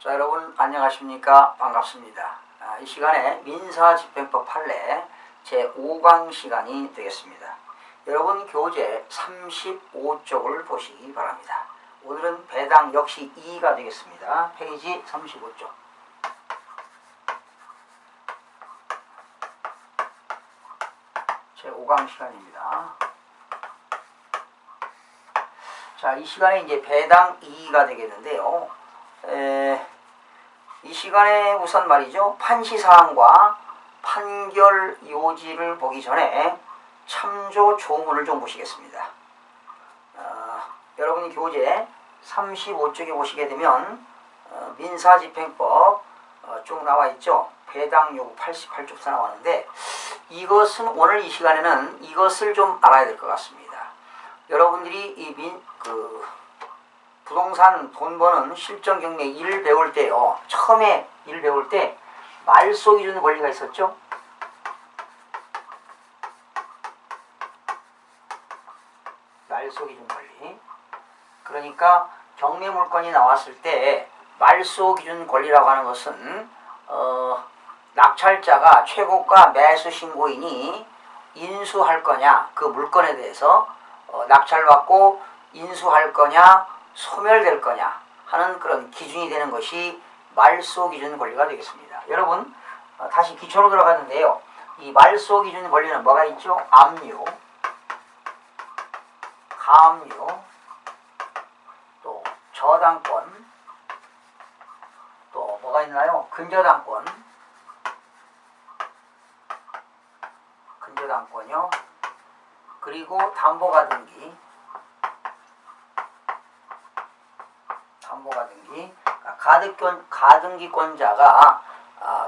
자, 여러분 안녕하십니까? 반갑습니다. 이 시간에 민사집행법 판례 제5강 시간이 되겠습니다. 여러분 교재 35쪽을 보시기 바랍니다. 오늘은 배당 역시 2가 되겠습니다. 페이지 35쪽. 제5강 시간입니다. 자, 이 시간에 이제 배당 2가 되겠는데요. 이 시간에 우선 말이죠. 판시사항과 판결 요지를 보기 전에 참조 조문을 좀 보시겠습니다. 여러분이 교재 35쪽에 보시게 되면 민사집행법 쭉 나와 있죠. 배당 요구 88쪽에서 나왔는데 이것은 오늘 이 시간에는 이것을 좀 알아야 될 것 같습니다. 여러분들이 이 부동산 돈 버는 실전 경매 일을 배울 때요. 처음에 일을 배울 때 말소 기준 권리가 있었죠. 말소 기준 권리. 그러니까 경매 물건이 나왔을 때 말소 기준 권리라고 하는 것은 낙찰자가 최고가 매수 신고인이 인수할 거냐, 그 물건에 대해서 낙찰받고 인수할 거냐, 소멸될 거냐 하는 그런 기준이 되는 것이 말소 기준 권리가 되겠습니다. 여러분 다시 기초로 들어가는데요. 이 말소 기준 권리는 뭐가 있죠? 압류, 가압류, 또 저당권, 또 뭐가 있나요? 근저당권, 근저당권이요. 그리고 담보가등기, 담보가등기. 가등기권자가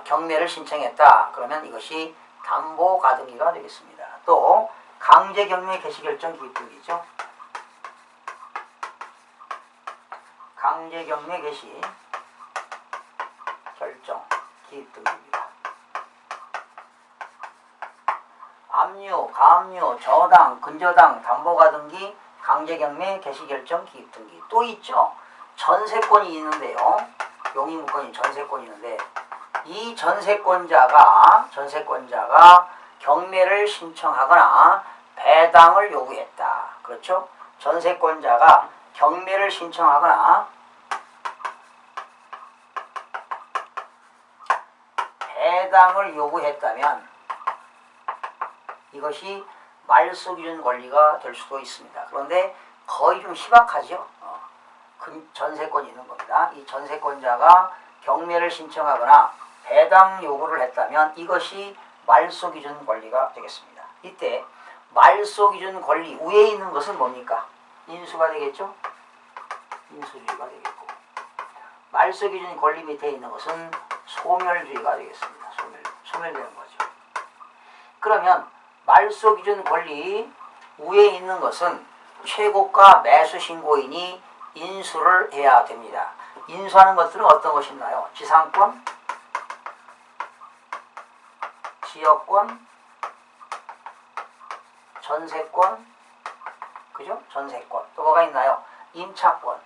경매를 신청했다. 그러면 이것이 담보가등기가 되겠습니다. 또 강제경매 개시결정 기입등기죠. 강제경매 개시 결정 기입등기입니다. 압류, 가압류, 저당, 근저당, 담보가등기, 강제경매 개시결정 기입등기. 또 있죠. 전세권이 있는데요. 용의무권이 전세권이 있는데 이 전세권자가 경매를 신청하거나 배당을 요구했다. 그렇죠? 전세권자가 경매를 신청하거나 배당을 요구했다면 이것이 말소 기준 권리가 될 수도 있습니다. 그런데 거의 좀 희박하죠. 전세권이 있는 겁니다. 이 전세권자가 경매를 신청하거나 배당 요구를 했다면 이것이 말소 기준 권리가 되겠습니다. 이때 말소 기준 권리 위에 있는 것은 뭡니까? 인수가 되겠죠? 인수주의가 되겠고, 말소 기준 권리 밑에 있는 것은 소멸주의가 되겠습니다. 소멸되는 거죠. 그러면 말소 기준 권리 위에 있는 것은 최고가 매수 신고인이 인수를 해야 됩니다. 인수하는 것들은 어떤 것이 있나요? 지상권, 지역권, 전세권, 그죠? 전세권. 또 뭐가 있나요? 임차권,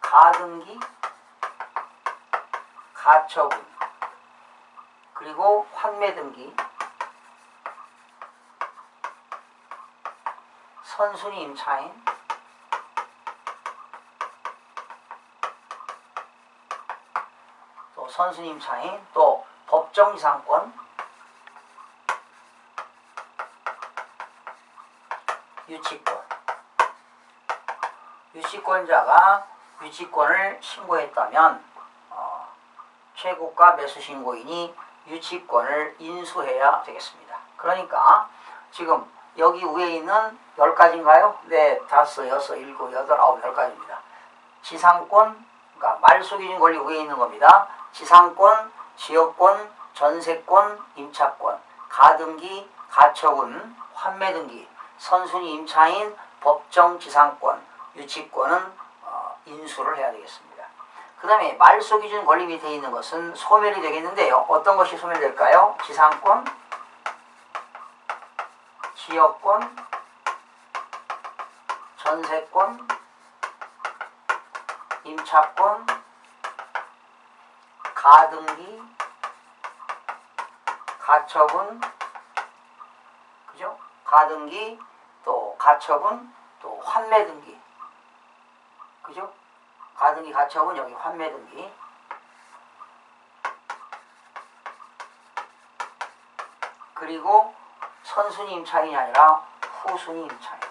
가등기, 가처분, 그리고 환매등기, 선순위 임차인, 또 선순위 임차인, 또 법정지상권, 유치권. 유치권자가 유치권을 신고했다면 최고가 매수 신고인이 유치권을 인수해야 되겠습니다. 그러니까 지금 여기 위에 있는 10가지인가요? 네, 5, 6, 7, 8, 9, 10가지입니다. 지상권, 그러니까 말소 기준 권리 위에 있는 겁니다. 지상권, 지역권, 전세권, 임차권, 가등기, 가처분, 환매등기, 선순위 임차인, 법정 지상권, 유치권은 인수를 해야 되겠습니다. 그 다음에 말소 기준 권리 밑에 있는 것은 소멸이 되겠는데요. 어떤 것이 소멸될까요? 지상권, 지역권, 전세권, 임차권, 가등기, 가처분, 그죠? 가등기, 또 가처분, 또 환매등기, 그죠? 가등기, 가처분, 여기 환매등기. 그리고 선순위 임차인이 아니라 후순위 임차인.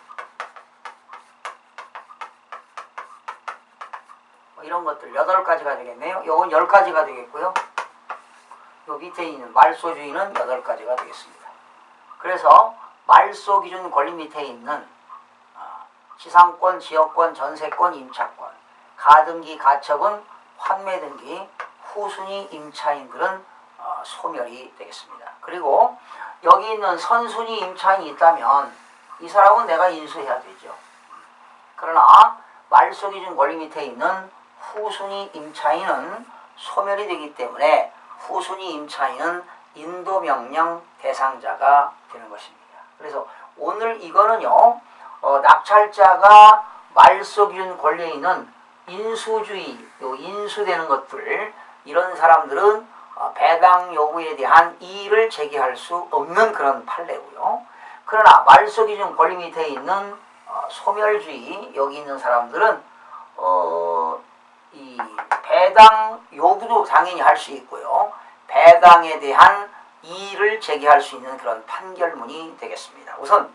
뭐 이런 것들 8가지가 되겠네요. 요건 10가지가 되겠고요. 요 밑에 있는 말소주의는 8가지가 되겠습니다. 그래서 말소 기준 권리 밑에 있는 지상권, 지역권, 전세권, 임차권, 가등기, 가처분, 환매등기, 후순위 임차인들은 소멸이 되겠습니다. 그리고 여기 있는 선순위 임차인이 있다면 이 사람은 내가 인수해야 되죠. 그러나 말소 기준 권리 밑에 있는 후순위 임차인은 소멸이 되기 때문에 후순위 임차인은 인도명령 대상자가 되는 것입니다. 그래서 오늘 이거는요, 낙찰자가 말소 기준 권리에 있는 인수주의, 인수되는 것들, 이런 사람들은 배당 요구에 대한 이의를 제기할 수 없는 그런 판례고요. 그러나 말소 기준 권리 밑에 있는 소멸주의, 여기 있는 사람들은 이 배당 요구도 당연히 할 수 있고요. 배당에 대한 이의를 제기할 수 있는 그런 판결문이 되겠습니다. 우선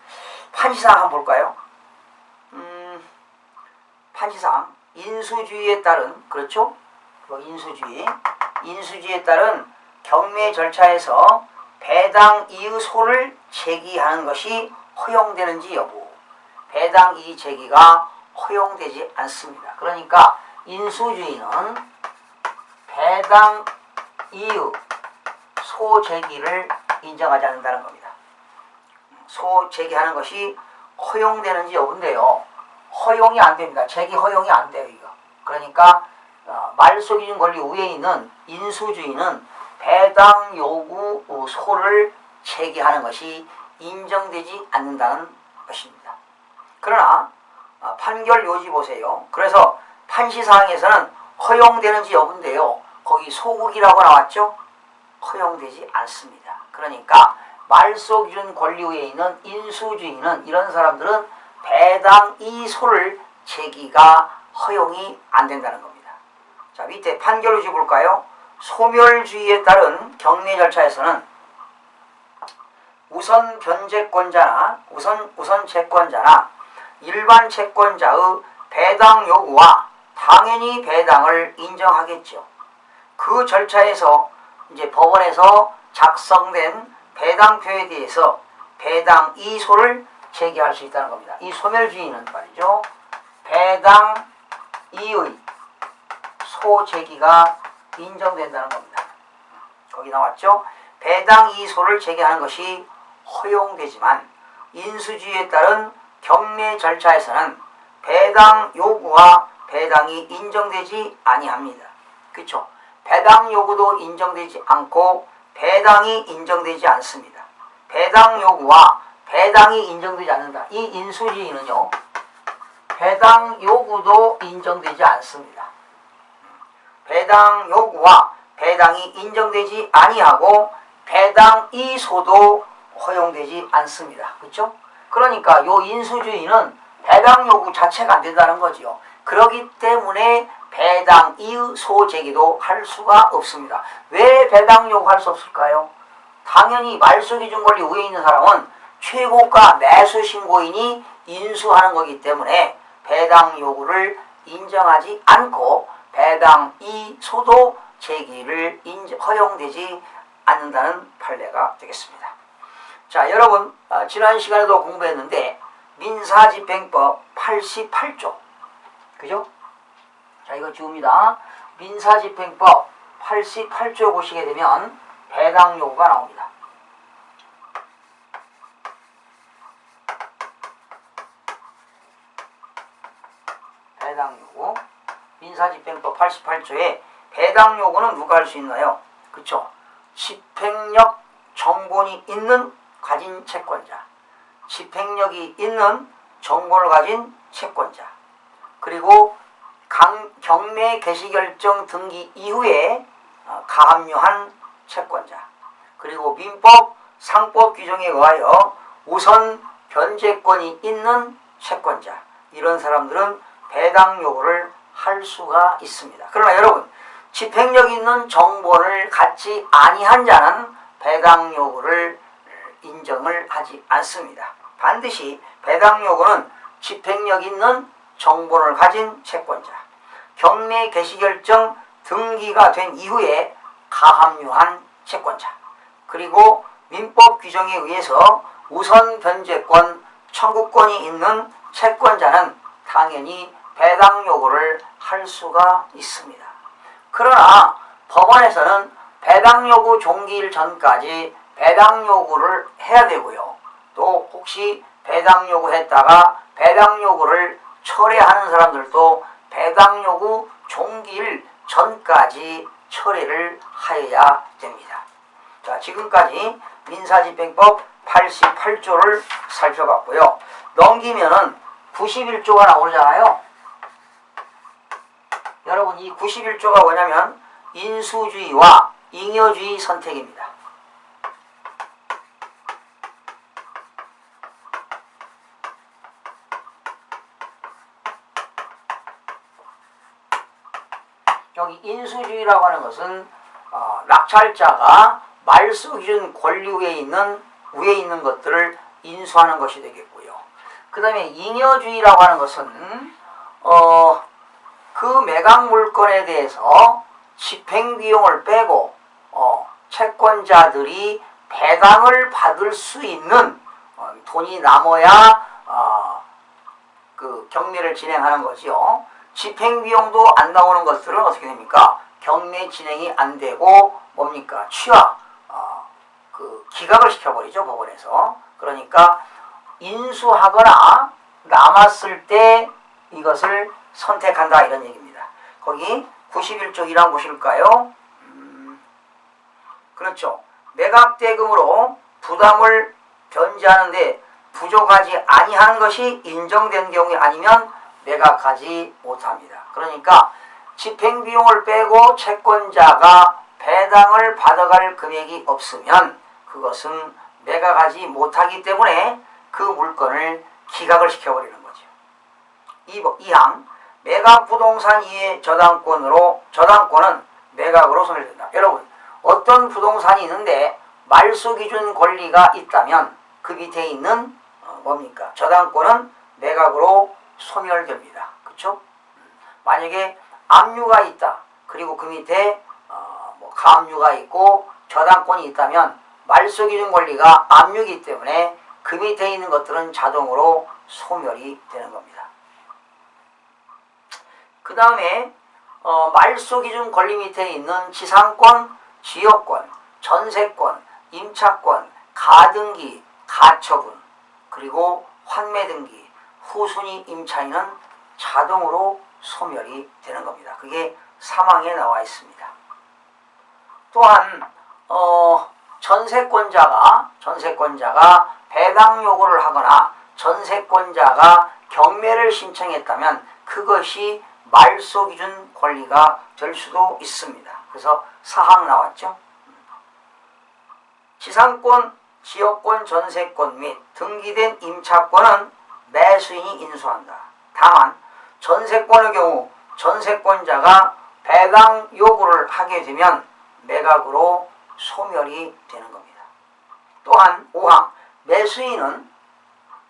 판시상 한번 볼까요? 판시상 인수주의에 따른, 그렇죠? 인수주의에 따른 경매 절차에서 배당 이의 소를 제기하는 것이 허용되는지 여부, 배당 이의 제기가 허용되지 않습니다. 그러니까 인수주의는 배당 이의 소 제기를 인정하지 않는다는 겁니다. 소 제기하는 것이 허용되는지 여부인데요. 허용이 안 됩니다. 제기 허용이 안 돼요, 이거. 그러니까 말소 기준 권리 위에 있는 인수주의는 배당 요구 소를 제기하는 것이 인정되지 않는다는 것입니다. 그러나 판결 요지 보세요. 그래서 판시사항에서는 허용되는지 여부인데요. 거기 소극이라고 나왔죠? 허용되지 않습니다. 그러니까 말소 기준 권리 위에 있는 인수주의는, 이런 사람들은 배당 이소를 제기가 허용이 안 된다는 겁니다. 자, 밑에 판결 요지 볼까요? 소멸주의에 따른 경매 절차에서는 우선 변제권자나 우선 채권자나 일반 채권자의 배당 요구와 당연히 배당을 인정하겠죠. 그 절차에서 이제 법원에서 작성된 배당표에 대해서 배당 이소를 제기할 수 있다는 겁니다. 이 소멸주의는 말이죠, 배당 이의 소 제기가 인정된다는 겁니다. 거기 나왔죠? 배당 이소를 제기하는 것이 허용되지만 인수주의에 따른 경매 절차에서는 배당 요구와 배당이 인정되지 아니합니다. 그렇죠? 배당 요구도 인정되지 않고 배당이 인정되지 않습니다. 배당 요구와 배당이 인정되지 않는다. 이 인수주의는요, 배당 요구도 인정되지 않습니다. 배당 요구와 배당이 인정되지 아니하고 배당 이소도 허용되지 않습니다. 그렇죠? 그러니까 요 인수주의는 배당 요구 자체가 안 된다는 거지요. 그렇기 때문에 배당 이소 제기도 할 수가 없습니다. 왜 배당 요구할 수 없을까요? 당연히 말소 기준 권리 위에 있는 사람은 최고가 매수 신고인이 인수하는 거기 때문에 배당 요구를 인정하지 않고 배당 이소도 제기를 허용되지 않는다는 판례가 되겠습니다. 자, 여러분 지난 시간에도 공부했는데 민사집행법 88조, 그죠? 자, 이거 지웁니다. 민사집행법 88조 보시게 되면 배당 요구가 나옵니다. 배당 요구. 민사집행법 88조에 배당 요구는 누가 할 수 있나요? 그쵸? 집행력 정본이 있는 가진 채권자, 집행력이 있는 정본을 가진 채권자, 그리고 경매 개시결정 등기 이후에 가압류한 채권자, 그리고 민법, 상법 규정에 의하여 우선 변제권이 있는 채권자, 이런 사람들은 배당 요구를 할 수가 있습니다. 그러나 여러분, 집행력 있는 정본을 갖지 아니한 자는 배당 요구를 인정을 하지 않습니다. 반드시 배당 요구는 집행력 있는 정본을 가진 채권자, 경매 개시결정 등기가 된 이후에 가압류한 채권자, 그리고 민법 규정에 의해서 우선 변제권, 청구권이 있는 채권자는 당연히 배당 요구를 할 수가 있습니다. 그러나 법원에서는 배당 요구 종기일 전까지 배당 요구를 해야 되고요. 또 혹시 배당 요구했다가 배당 요구를 철회하는 사람들도 배당 요구 종기일 전까지 철회를 하여야 됩니다. 자, 지금까지 민사집행법 88조를 살펴봤고요. 넘기면은 91조가 나오잖아요. 여러분, 이 91조가 뭐냐면 인수주의와 잉여주의 선택입니다. 여기 인수주의라고 하는 것은 낙찰자가 말소기준 권리 위에 있는 것들을 인수하는 것이 되겠고요. 그 다음에 잉여주의라고 하는 것은 그 매각 물건에 대해서 집행비용을 빼고 채권자들이 배당을 받을 수 있는 돈이 남아야 그 경매를 진행하는 거지요. 집행비용도 안 나오는 것들은 어떻게 됩니까? 경매 진행이 안 되고 뭡니까? 취하, 그 기각을 시켜버리죠, 법원에서. 그러니까 인수하거나 남았을 때 이것을 선택한다, 이런 얘기입니다. 거기 91조 1항 보실까요? 그렇죠. 매각대금으로 부담을 변제하는데 부족하지 아니한 것이 인정된 경우에 아니면 매각하지 못합니다. 그러니까 집행비용을 빼고 채권자가 배당을 받아갈 금액이 없으면 그것은 매각하지 못하기 때문에 그 물건을 기각을 시켜버리는 거죠. 2항 매각부동산 이외 저당권은 매각으로 소멸된다. 여러분, 어떤 부동산이 있는데 말소기준 권리가 있다면 그 밑에 있는 뭡니까? 저당권은 매각으로 소멸됩니다. 그렇죠? 만약에 압류가 있다. 그리고 그 밑에 가압류가 있고 저당권이 있다면 말소기준 권리가 압류이기 때문에 그 밑에 있는 것들은 자동으로 소멸이 되는 겁니다. 그 다음에 말소기준 권리 밑에 있는 지상권, 지역권, 전세권, 임차권, 가등기, 가처분, 그리고 환매등기, 후순위 임차인은 자동으로 소멸이 되는 겁니다. 그게 3항에 나와 있습니다. 또한 전세권자가 배당 요구를 하거나 전세권자가 경매를 신청했다면 그것이 말소기준 권리가 될 수도 있습니다. 그래서 4항 나왔죠. 지상권, 지역권, 전세권 및 등기된 임차권은 매수인이 인수한다. 다만 전세권의 경우 전세권자가 배당 요구를 하게 되면 매각으로 소멸이 되는 겁니다. 또한 5항 매수인은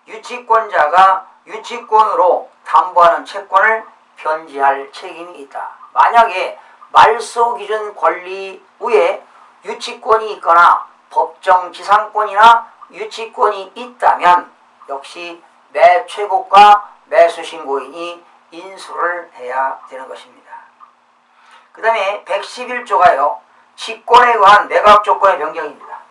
유치권자가 유치권으로 담보하는 채권을 변제할 책임이 있다. 만약에 말소기준 권리 위에 유치권이 있거나 법정 지상권이나 유치권이 있다면 역시 매최고가 매수신고인이 인수를 해야 되는 것입니다. 그 다음에 111조가요. 직권에 의한 매각 조건의 변경입니다.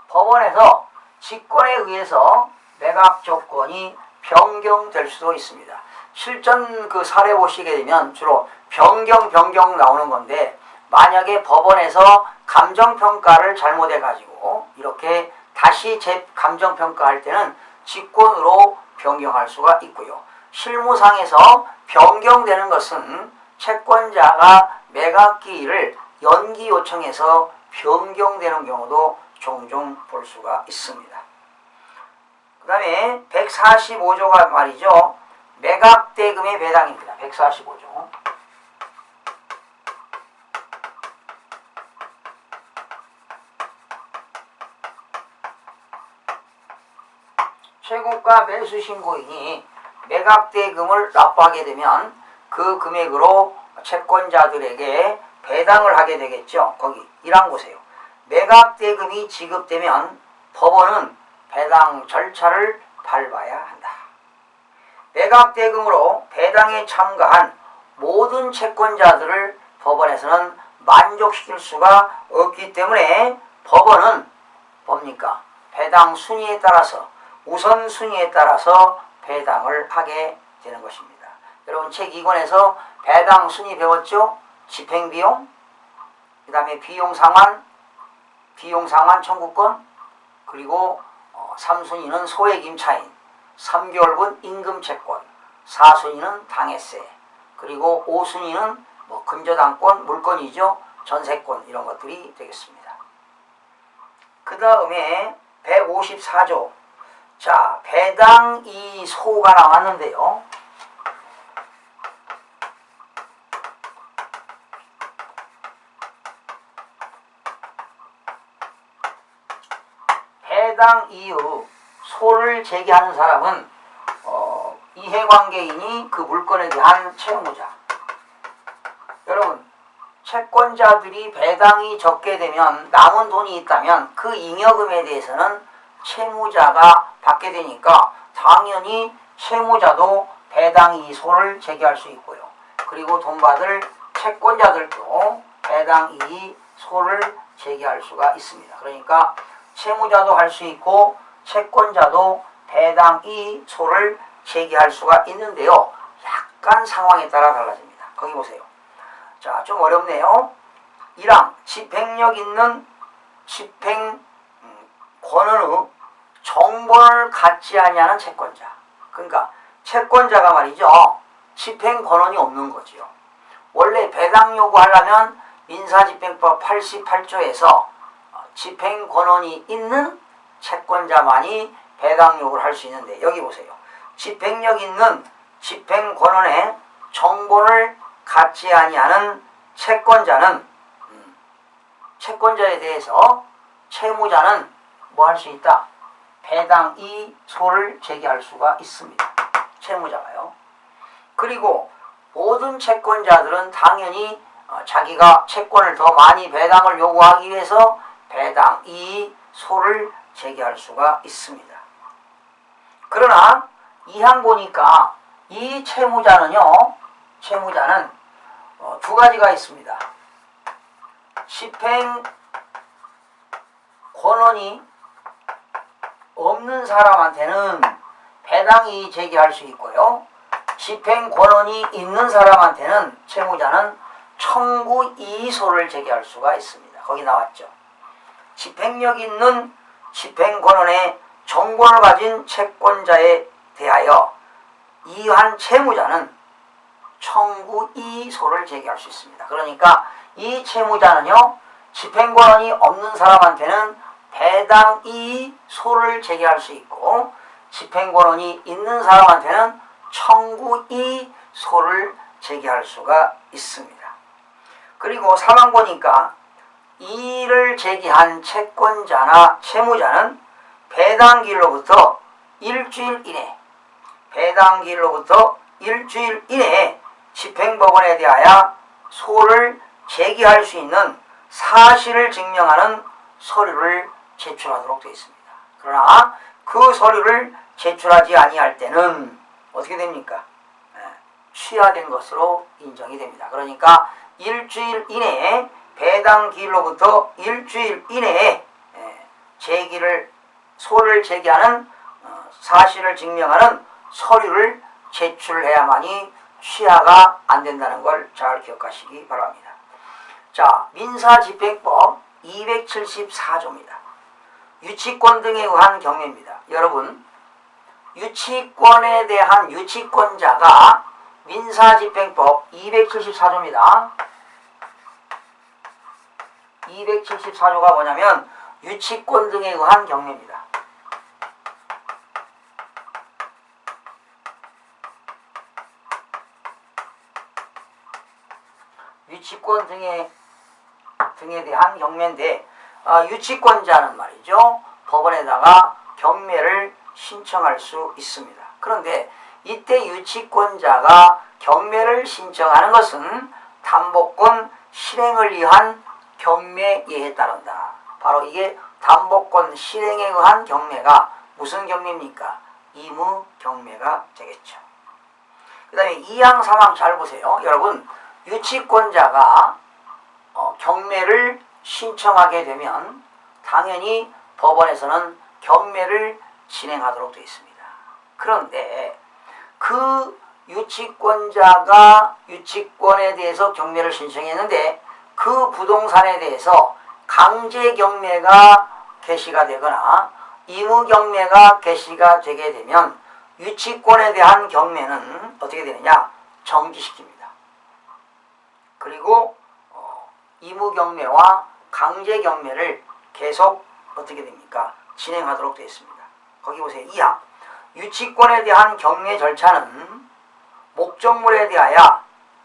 법원에서 직권에 의해서 매각 조건이 변경될 수도 있습니다. 실전 그 사례 보시게 되면 주로 변경 나오는 건데 만약에 법원에서 감정평가를 잘못해가지고 이렇게 다시 감정평가할 때는 직권으로 변경할 수가 있고요. 실무상에서 변경되는 것은 채권자가 매각기일을 연기 요청해서 변경되는 경우도 종종 볼 수가 있습니다. 그 다음에 145조가 말이죠. 매각대금의 배당입니다. 145조. 최고가 매수신고인이 매각대금을 납부하게 되면 그 금액으로 채권자들에게 배당을 하게 되겠죠. 거기 1항 보세요. 매각대금이 지급되면 법원은 배당 절차를 밟아야 한다. 매각대금으로 배당에 참가한 모든 채권자들을 법원에서는 만족시킬 수가 없기 때문에 법원은 뭡니까? 배당 순위에 따라서 우선순위에 따라서 배당을 하게 되는 것입니다. 여러분 책 2권에서 배당 순위 배웠죠? 집행비용, 그 다음에 비용상환 청구권, 그리고 3순위는 소액임차인, 3개월분 임금채권, 4순위는 당해세, 그리고 5순위는 근저당권, 물건이죠. 전세권 이런 것들이 되겠습니다. 그 다음에 154조. 자, 배당 이소가 나왔는데요. 배당 이후 소를 제기하는 사람은 이해관계인이 그 물건에 대한 채무자. 여러분, 채권자들이 배당이 적게 되면 남은 돈이 있다면 그 잉여금에 대해서는 채무자가 받게 되니까 당연히 채무자도 배당 이소를 제기할 수 있고요. 그리고 돈 받을 채권자들도 배당 이소를 제기할 수가 있습니다. 그러니까 채무자도 할 수 있고 채권자도 배당 이소를 제기할 수가 있는데요. 약간 상황에 따라 달라집니다. 거기 보세요. 자, 좀 어렵네요. 1항 집행력 있는 집행 권한의 정보를 갖지 아니하는 채권자. 그러니까 채권자가 말이죠. 집행 권한이 없는 거지요. 원래 배당 요구하려면 민사집행법 88조에서 집행 권한이 있는 채권자만이 배당 요구를 할 수 있는데 여기 보세요. 집행력 있는 집행 권한의 정보를 갖지 아니하는 채권자는 채권자에 대해서 채무자는 뭐 할 수 있다? 배당 이소를 제기할 수가 있습니다. 채무자가요. 그리고 모든 채권자들은 당연히 자기가 채권을 더 많이 배당을 요구하기 위해서 배당 이소를 제기할 수가 있습니다. 그러나 2항 보니까 이 채무자는 두 가지가 있습니다. 집행 권한이 없는 사람한테는 배당이 제기할 수 있고요. 집행 권한이 있는 사람한테는 채무자는 청구 이의소를 제기할 수가 있습니다. 거기 나왔죠. 집행력 있는 집행 권한의 정보를 가진 채권자에 대하여 이한 채무자는 청구 이의소를 제기할 수 있습니다. 그러니까 이 채무자는요, 집행 권한이 없는 사람한테는 배당 이의소를 제기할 수 있고, 집행 권한이 있는 사람한테는 청구 이의소를 제기할 수가 있습니다. 그리고 3항 보니까 이의를 제기한 채권자나 채무자는 배당기일로부터 일주일 이내에 집행법원에 대하여 소를 제기할 수 있는 사실을 증명하는 서류를 제출하도록 되어 있습니다. 그러나 그 서류를 제출하지 아니할 때는 어떻게 됩니까? 취하된 것으로 인정이 됩니다. 그러니까 일주일 이내에 배당기일로부터 일주일 이내에 소를 제기하는 사실을 증명하는 서류를 제출해야만이 취하가 안 된다는 걸 잘 기억하시기 바랍니다. 자, 민사집행법 274조입니다. 유치권 등에 의한 경매입니다. 여러분, 유치권에 대한 유치권자가 민사집행법 274조입니다. 274조가 뭐냐면 유치권 등에 의한 경매입니다. 유치권 등에 대한 경매인데 유치권자는 말이죠. 법원에다가 경매를 신청할 수 있습니다. 그런데 이때 유치권자가 경매를 신청하는 것은 담보권 실행을 위한 경매에 따른다. 바로 이게 담보권 실행에 의한 경매가 무슨 경매입니까? 의무 경매가 되겠죠. 그 다음에 2항 3항 잘 보세요. 여러분, 유치권자가 경매를 신청하게 되면 당연히 법원에서는 경매를 진행하도록 되어 있습니다. 그런데 그 유치권자가 유치권에 대해서 경매를 신청했는데 그 부동산에 대해서 강제 경매가 개시가 되거나 의무 경매가 개시가 되게 되면 유치권에 대한 경매는 어떻게 되느냐? 정지시킵니다. 그리고 의무 경매와 강제 경매를 계속 어떻게 됩니까? 진행하도록 되어 있습니다. 거기 보세요. 2항. 유치권에 대한 경매 절차는 목적물에 대하여,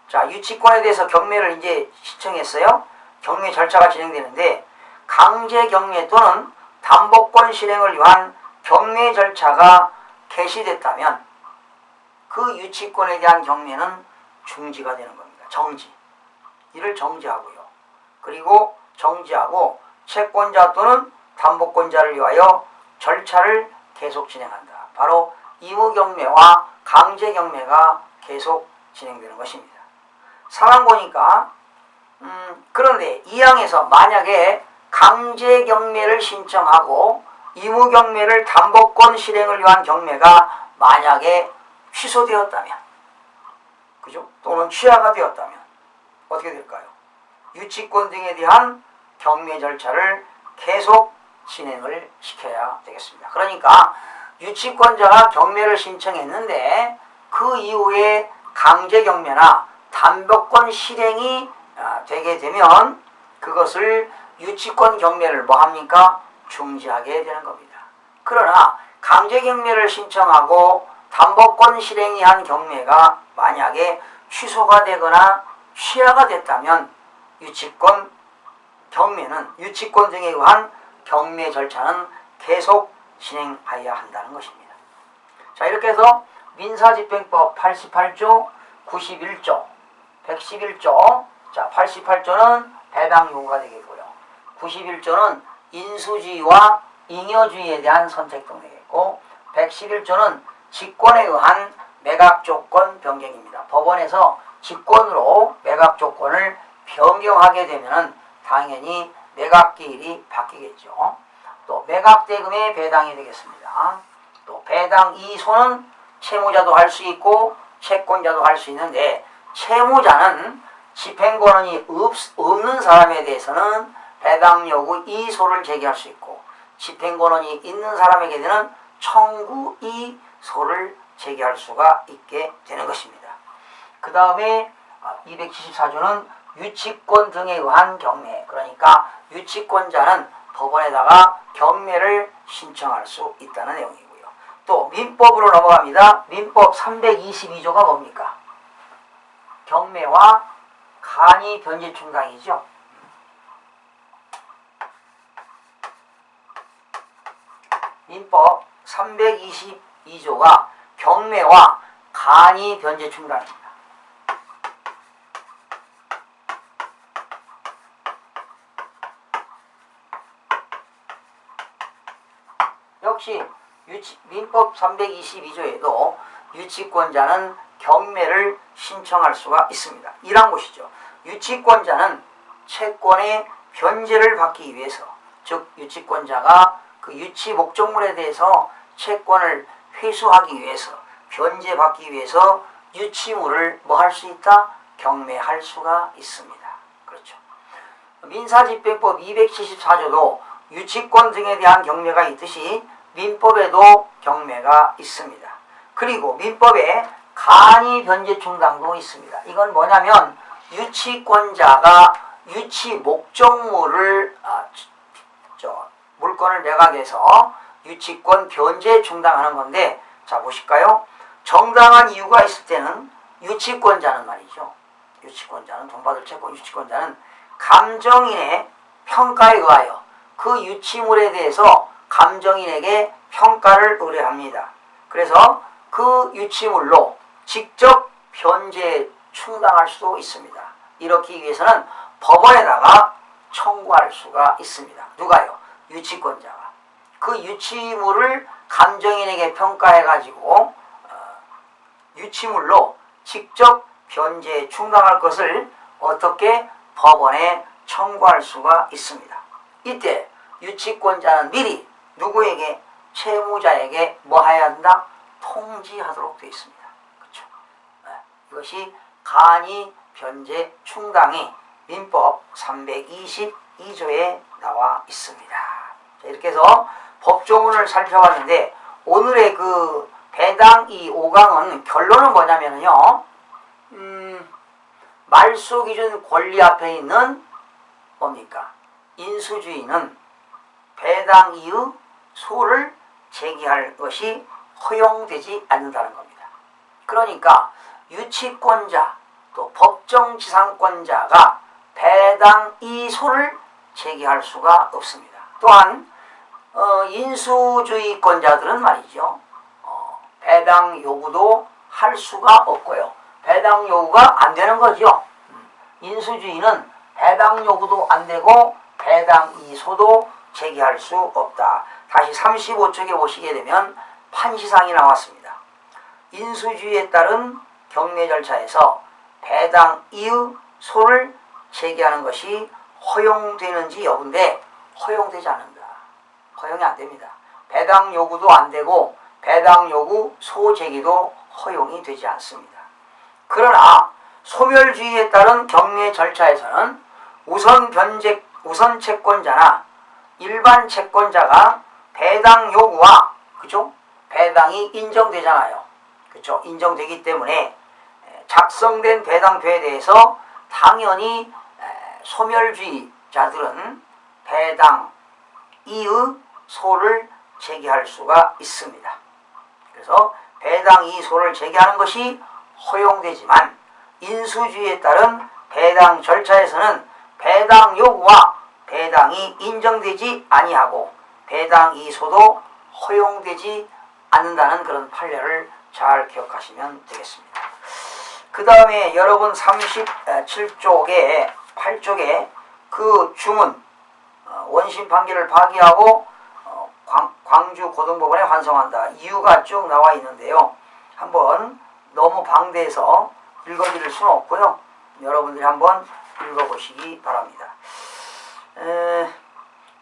자, 유치권에 대해서 경매를 이제 신청했어요. 경매 절차가 진행되는데 강제 경매 또는 담보권 실행을 위한 경매 절차가 개시됐다면 그 유치권에 대한 경매는 중지가 되는 겁니다. 정지. 이를 정지하고요. 그리고 정지하고 채권자 또는 담보권자를 위하여 절차를 계속 진행한다. 바로 의무 경매와 강제 경매가 계속 진행되는 것입니다. 4항 보니까 그런데 2항에서 만약에 강제 경매를 신청하고 의무 경매를 담보권 실행을 위한 경매가 만약에 취소되었다면, 그죠? 또는 취하가 되었다면 어떻게 될까요? 유치권 등에 대한 경매 절차를 계속 진행을 시켜야 되겠습니다. 그러니까 유치권자가 경매를 신청했는데 그 이후에 강제 경매나 담보권 실행이 되게 되면 그것을 유치권 경매를 뭐합니까? 중지하게 되는 겁니다. 그러나 강제 경매를 신청하고 담보권 실행이 한 경매가 만약에 취소가 되거나 취하가 됐다면 유치권 경매는 유치권 등에 의한 경매 절차는 계속 진행하여야 한다는 것입니다. 자, 이렇게 해서 민사집행법 88조, 91조, 111조, 자, 88조는 배당 요구가 되겠고요. 91조는 인수주의와 잉여주의에 대한 선택 등 되겠고, 111조는 직권에 의한 매각 조건 변경입니다. 법원에서 직권으로 매각 조건을 변경하게 되면 당연히 매각기일이 바뀌겠죠. 또 매각대금의 배당이 되겠습니다. 또 배당 이소는 채무자도 할 수 있고 채권자도 할 수 있는데, 채무자는 집행권한이 없는 사람에 대해서는 배당 요구 이소를 제기할 수 있고, 집행권한이 있는 사람에게는 청구 이소를 제기할 수가 있게 되는 것입니다. 그 다음에 274조는 유치권 등에 의한 경매, 그러니까 유치권자는 법원에다가 경매를 신청할 수 있다는 내용이고요. 또 민법으로 넘어갑니다. 민법 322조가 뭡니까? 경매와 간이 변제 충당이죠. 민법 322조가 경매와 간이 변제 충당입니다. 역시 민법 322조에도 유치권자는 경매를 신청할 수가 있습니다. 1항 보시죠. 유치권자는 채권의 변제를 받기 위해서, 즉 유치권자가 그 유치 목적물에 대해서 채권을 회수하기 위해서, 변제받기 위해서 유치물을 뭐 할 수 있다? 경매할 수가 있습니다. 그렇죠. 민사집행법 274조도 유치권 등에 대한 경매가 있듯이 민법에도 경매가 있습니다. 그리고 민법에 간이 변제 충당도 있습니다. 이건 뭐냐면 유치권자가 유치 목적물을 물건을 매각해서 유치권 변제 충당하는 건데, 자 보실까요? 정당한 이유가 있을 때는 유치권자는 말이죠. 유치권자는 돈 받을 채권 유치권자는 감정인의 평가에 의하여 그 유치물에 대해서 감정인에게 평가를 의뢰합니다. 그래서 그 유치물로 직접 변제 충당할 수도 있습니다. 이렇게 하기 위해서는 법원에다가 청구할 수가 있습니다. 누가요? 유치권자가. 그 유치물을 감정인에게 평가해가지고 유치물로 직접 변제 충당할 것을 어떻게 법원에 청구할 수가 있습니다. 이때 유치권자는 미리 누구에게? 채무자에게 뭐 해야 한다? 통지하도록 되어 있습니다. 그렇죠? 이것이 간이 변제 충당이 민법 322조에 나와 있습니다. 자, 이렇게 해서 법조문을 살펴봤는데, 오늘의 그 배당 이 5강은 결론은 뭐냐면요, 말소기준 권리 앞에 있는 뭡니까? 인수주의는 배당 이의 소를 제기할 것이 허용되지 않는다는 겁니다. 그러니까 유치권자 또 법정지상권자가 배당 이소를 제기할 수가 없습니다. 또한 인수주의권자들은 말이죠, 배당 요구도 할 수가 없고요. 배당 요구가 안 되는 거죠. 인수주의는 배당 요구도 안 되고 배당 이소도 제기할 수 없다. 다시 35쪽에 보시게 되면 판시상이 나왔습니다. 인수주의에 따른 경매 절차에서 배당 이의 소를 제기하는 것이 허용되는지 여부인데, 허용되지 않는다. 허용이 안 됩니다. 배당 요구도 안 되고 배당 요구 소 제기도 허용이 되지 않습니다. 그러나 소멸주의에 따른 경매 절차에서는 우선 채권자나 일반 채권자가 배당 요구와, 그죠? 배당이 인정되잖아요. 그죠? 인정되기 때문에 작성된 배당표에 대해서 당연히 소멸주의자들은 배당 이의 소를 제기할 수가 있습니다. 그래서 배당 이의 소를 제기하는 것이 허용되지만, 인수주의에 따른 배당 절차에서는 배당 요구와 배당이 인정되지 아니하고 배당 이소도 허용되지 않는다는 그런 판례를 잘 기억하시면 되겠습니다. 그 다음에 여러분 37쪽에 8쪽에 그 주문 원심 판결을 파기하고 광주 고등법원에 환송한다. 이유가 쭉 나와 있는데요. 한번 너무 방대해서 읽어드릴 수는 없고요. 여러분들이 한번 읽어보시기 바랍니다.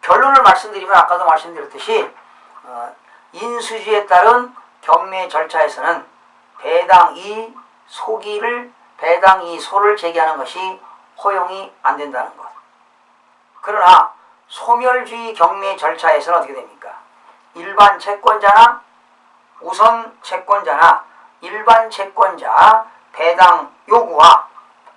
결론을 말씀드리면 아까도 말씀드렸듯이 인수주의에 따른 경매 절차에서는 배당 이 소를 제기하는 것이 허용이 안 된다는 것. 그러나 소멸주의 경매 절차에서는 어떻게 됩니까? 일반 채권자나 우선 채권자나 일반 채권자 배당 요구와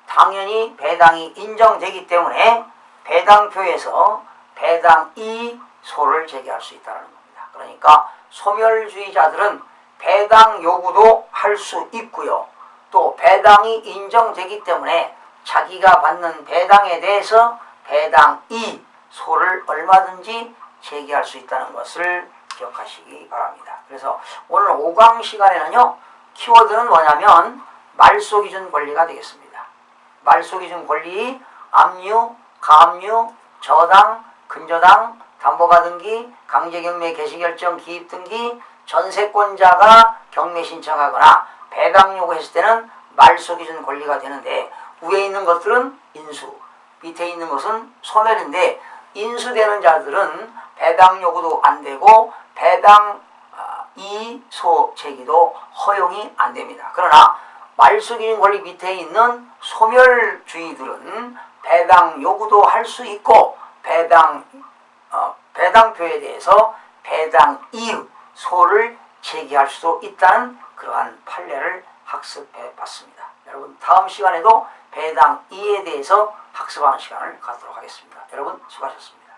당연히 배당이 인정되기 때문에 배당표에서 배당 이소를 제기할 수 있다는 겁니다. 그러니까 소멸주의자들은 배당 요구도 할 수 있고요. 또 배당이 인정되기 때문에 자기가 받는 배당에 대해서 배당 이소를 얼마든지 제기할 수 있다는 것을 기억하시기 바랍니다. 그래서 오늘 5강 시간에는요, 키워드는 뭐냐면 말소기준 권리가 되겠습니다. 말소기준 권리, 압류, 가압류, 저당, 근저당, 담보가등기, 강제경매 개시결정 기입등기, 전세권자가 경매 신청하거나 배당 요구했을 때는 말소기준 권리가 되는데, 위에 있는 것들은 인수, 밑에 있는 것은 소멸인데, 인수되는 자들은 배당 요구도 안 되고 배당 이소 제기도 허용이 안 됩니다. 그러나 말소기준 권리 밑에 있는 소멸주의들은 배당 요구도 할 수 있고 배당표에 대해서 배당 이의 소를 제기할 수도 있다는 그러한 판례를 학습해 봤습니다. 여러분 다음 시간에도 배당 이의에 대해서 학습하는 시간을 갖도록 하겠습니다. 여러분 수고하셨습니다.